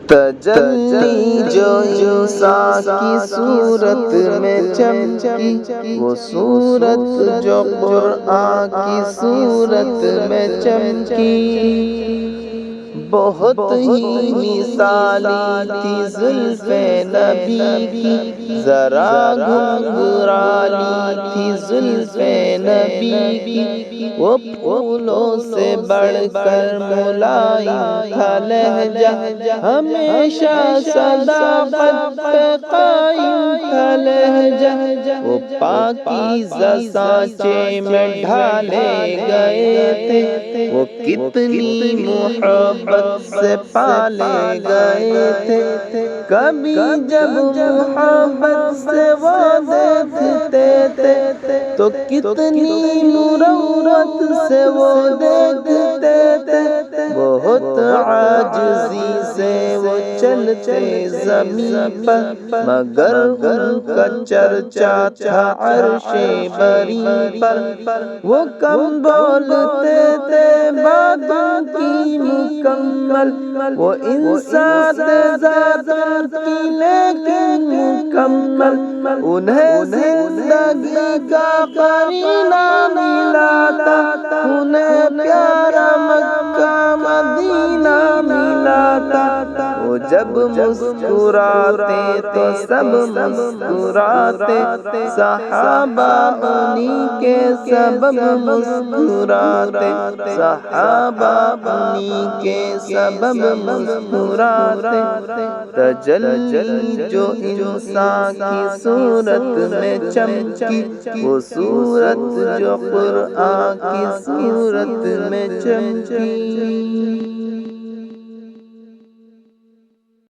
تجلی جو انسان کی صورت میں چمکی، وہ صورت جو قرآن کی صورت میں چمکی، بہت ہی مثالی تھی زلف نبی کی، ذرا گھنگھرالی تھی زلف نبی کی، وہ پھولوں سے بڑھ کر ملائم تھا لہجہ، ہمیشہ صداقت پہ قائم تھا لہجہ، وہ پاکیزہ سانچے میں ڈھالے گئے تھے، وہ کتنی محبت سے پالے گئے تھے، کبھی جب محبت سے وہ دیکھتے تھے تو کتنی مروت سے وہ دیکھتے تھے، بہت عاجزی سے وہ چلتے زمین پر، مگر ان کا چرچا تھا عرش بری پر، وہ کم بولتے تھے باتوں کی مکمل، وہ انسان ذات کی لیکن مکمل، انہیں زندگی کا قرینہ ملا تھا، انہیں پیارا مکہ مدینہ ملا تھا، وہ جب مسکراتے تو سب مسکراتے، صحابہ انہی کے سبب مسکراتے، صحابہ انہی کے سبب مسکراتے، تجلی جو انسان کی صورت میں چمکی، وہ صورت جو قرآن کی صورت میں چمکی۔